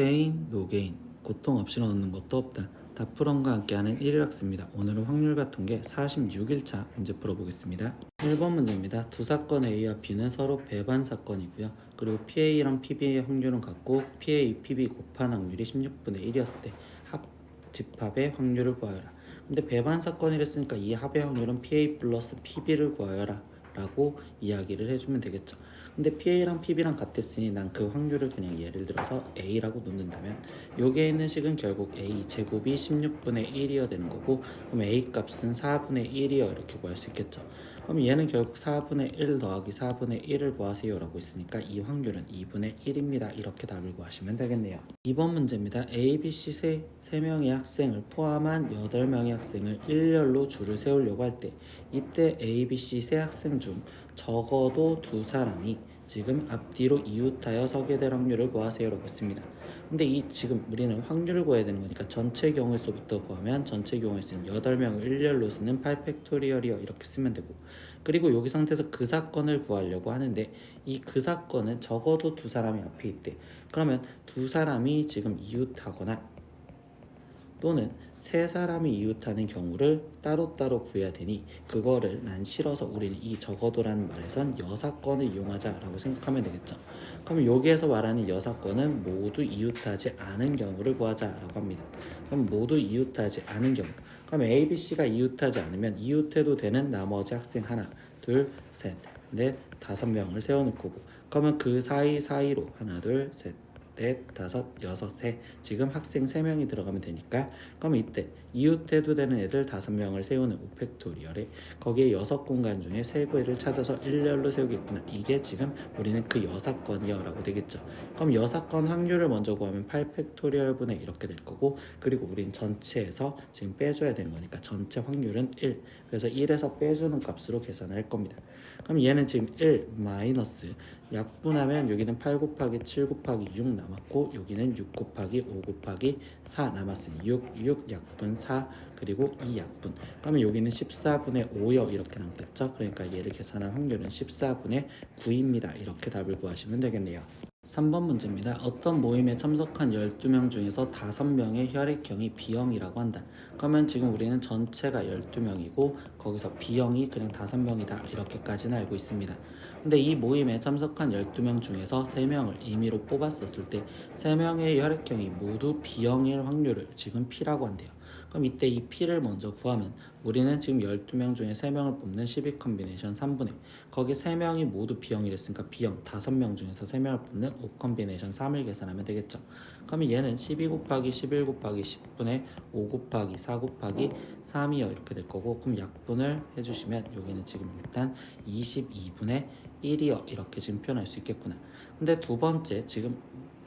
노페인, 노게인, 고통 없이는 얻는 것도 없다. 다프런과 함께하는 1일학습니다. 오늘은 확률과 통계 46일차 문제 풀어보겠습니다. 1번 문제입니다. 두 사건 A와 B는 서로 배반 사건이고요. 그리고 PA랑 PB의 확률은 같고 PA, PB 곱한 확률이 16분의 1이었을 때 집합의 확률을 구하여라. 근데 배반 사건이랬으니까 이 합의 확률은 PA 플러스 PB를 구하여라 라고 이야기를 해주면 되겠죠. 근데 PA랑 PB랑 같았으니 난 그 확률을 그냥 예를 들어서 A라고 놓는다면 여기에 있는 식은 결국 A 제곱이 16분의 1이어야 되는 거고, 그럼 A 값은 4분의 1이어 이렇게 구할 수 있겠죠. 그럼 얘는 결국 4분의 1 더하기 4분의 1을 구하세요 라고 있으니까 이 확률은 2분의 1입니다. 이렇게 답을 구하시면 되겠네요. 2번 문제입니다. A, B, C 3명의 학생을 포함한 8명의 학생을 일렬로 줄을 세우려고 할 때 이때 A, B, C 세 학생 중 적어도 두 사람이 지금 앞뒤로 이웃하여 서게 될 확률을 구하세요 라고 했습니다. 근데 이 지금 우리는 확률을 구해야 되는 거니까 전체 경우의 수부터 구하면 전체 경우의 수는 8명을 일렬로 쓰는 8팩토리얼이요 이렇게 쓰면 되고, 그리고 여기 상태에서 그 사건을 구하려고 하는데 이 그 사건은 적어도 두 사람이 앞에 있대. 그러면 두 사람이 지금 이웃하거나 또는 세 사람이 이웃하는 경우를 따로따로 구해야 되니 그거를 난 싫어서 우리는 이 적어도라는 말에선 여사건을 이용하자라고 생각하면 되겠죠. 그럼 여기에서 말하는 여사건은 모두 이웃하지 않은 경우를 구하자라고 합니다. 그럼 모두 이웃하지 않은 경우, 그럼 A, B, C가 이웃하지 않으면 이웃해도 되는 나머지 학생 하나, 둘, 셋, 넷, 5명을 세워놓을 거고, 그러면 그 사이로 하나, 둘, 셋, 넷, 다섯, 여섯, 세, 지금 학생 3명이 들어가면 되니까, 그럼 이때 이웃해도 되는 애들 5명을 세우는 5팩토리얼에 거기에 6공간 중에 3개를 찾아서 일렬로 세우겠구나. 이게 지금 우리는 그 여사건이요 라고 되겠죠. 그럼 여사건 확률을 먼저 구하면 8팩토리얼 분의 이렇게 될 거고, 그리고 우린 전체에서 지금 빼줘야 되는 거니까 전체 확률은 1, 그래서 1에서 빼주는 값으로 계산을 할 겁니다. 그럼 얘는 지금 1 마이너스 약분하면 여기는 8 곱하기 7 곱하기 6 남았고 여기는 6 곱하기 5 곱하기 4 남았으니 6 약분 4 그리고 2 약분, 그러면 여기는 14분의 5요 이렇게 남겠죠. 그러니까 얘를 계산한 확률은 14분의 9입니다. 이렇게 답을 구하시면 되겠네요. 3번 문제입니다. 어떤 모임에 참석한 12명 중에서 5명의 혈액형이 B형이라고 한다. 그러면 지금 우리는 전체가 12명이고 거기서 B형이 그냥 5명이다 이렇게까지는 알고 있습니다. 근데 이 모임에 참석한 12명 중에서 3명을 임의로 뽑았었을 때 3명의 혈액형이 모두 B형일 확률을 지금 P라고 한대요. 그럼 이때 이 P를 먼저 구하면 우리는 지금 12명 중에 3명을 뽑는 12 컨비네이션 3분의 거기 3명이 모두 B형이랬으니까 B형 5명 중에서 3명을 뽑는 5 컨비네이션 3을 계산하면 되겠죠. 그러면 얘는 12 곱하기 11 곱하기 10분의 5 곱하기 4 곱하기 3이요 이렇게 될 거고, 그럼 약분을 해주시면 여기는 지금 일단 22분의 1이요 이렇게 지금 표현할 수 있겠구나. 근데 두 번째 지금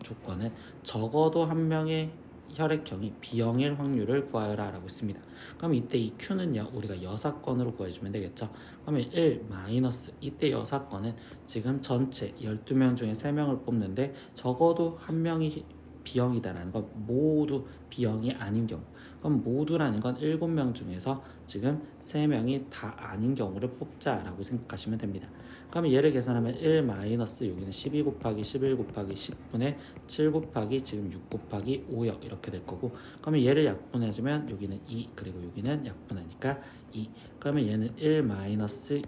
조건은 적어도 한 명의 혈액형이 B형일 확률을 구하여라 라고 했습니다. 그럼 이때 이 Q는요 우리가 여사건으로 구해주면 되겠죠. 그러면 1 마이너스 이때 여사건은 지금 전체 12명 중에 3명을 뽑는데 적어도 한 명이 B형이다라는 건 모두 B형이 아닌 경우, 그럼 모두라는 건 7명 중에서 지금 3명이 다 아닌 경우를 뽑자라고 생각하시면 됩니다. 그러면 얘를 계산하면 1 마이너스 여기는 12 곱하기 11 곱하기 10분의 7 곱하기 지금 6 곱하기 5요 이렇게 될 거고, 그러면 얘를 약분해주면 여기는 2 그리고 여기는 약분하니까 2, 그러면 얘는 1 마이너스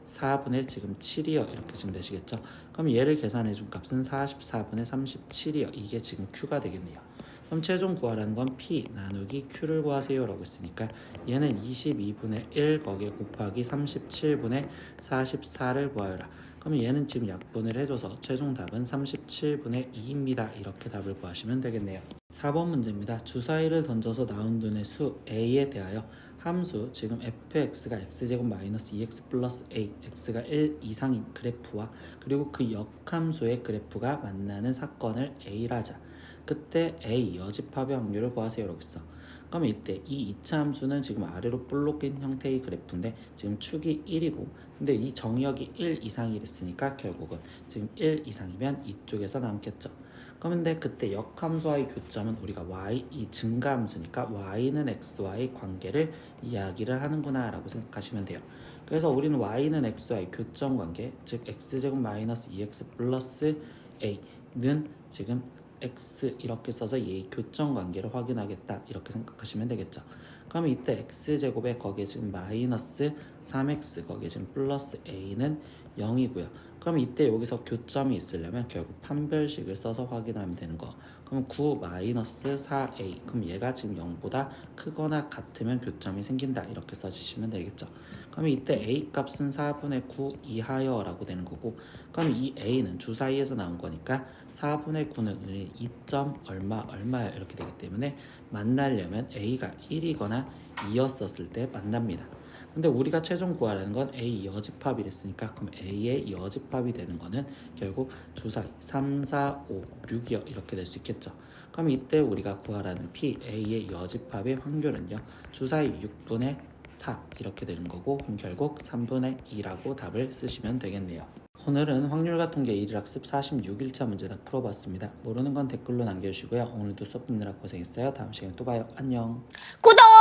44분의 지금 7이요 이렇게 지금 되시겠죠. 그럼 얘를 계산해 준 값은 44분의 37이요. 이게 지금 Q가 되겠네요. 그럼 최종 구하라는 건 P 나누기 Q를 구하세요 라고 했으니까 얘는 22분의 1 거기에 곱하기 37분의 44를 구하여라. 그러면 얘는 지금 약분을 해줘서 최종 답은 37분의 2입니다. 이렇게 답을 구하시면 되겠네요. 4번 문제입니다. 주사위를 던져서 나온 눈의 수 A에 대하여 함수 지금 fx가 x제곱 마이너스 2x 플러스 a, x가 1 이상인 그래프와 그리고 그 역함수의 그래프가 만나는 사건을 A라 하자. 그때 A 여집합의 확률을 구하세요 라고 했어. 그러면 이때 이 2차 함수는 지금 아래로 볼록인 형태의 그래프인데 지금 축이 1이고, 근데 이 정역이 1 이상이랬으니까 결국은 지금 1 이상이면 이쪽에서 남겠죠. 그런데 그때 역함수와의 교점은 우리가 y, 이 증가함수니까 y는 x와의 관계를 이야기를 하는구나 라고 생각하시면 돼요. 그래서 우리는 y는 x와의 교점 관계, 즉 x제곱 마이너스 2x 플러스 a, A는 지금 X 이렇게 써서 얘의 교점 관계를 확인하겠다 이렇게 생각하시면 되겠죠. 그럼 이때 X제곱에 거기에 지금 마이너스 3X 거기에 지금 플러스 A는 0이고요. 그럼 이때 여기서 교점이 있으려면 결국 판별식을 써서 확인하면 되는 거. 그럼 9 마이너스 4A 그럼 얘가 지금 0보다 크거나 같으면 교점이 생긴다 이렇게 써주시면 되겠죠. 그럼 이때 A 값은 4분의 9 이하여 라고 되는 거고, 그럼 이 A는 주사위에서 나온 거니까 4분의 9는 우리 2점 얼마야 이렇게 되기 때문에 만나려면 A가 1이거나 2였었을 때 만납니다. 근데 우리가 최종 구하라는 건 A 여집합이랬으니까 그럼 A의 여집합이 되는 거는 결국 주사위 3, 4, 5, 6이요 이렇게 될 수 있겠죠. 그럼 이때 우리가 구하라는 P, A의 여집합의 확률은요 주사위 6분의 4 이렇게 되는 거고, 그럼 결국 3분의 2라고 답을 쓰시면 되겠네요. 오늘은 확률과 통계 1일학습 46일차 문제 다 풀어봤습니다. 모르는 건 댓글로 남겨주시고요. 오늘도 수업 듣느라 고생했어요. 다음 시간에 또 봐요. 안녕. 구독!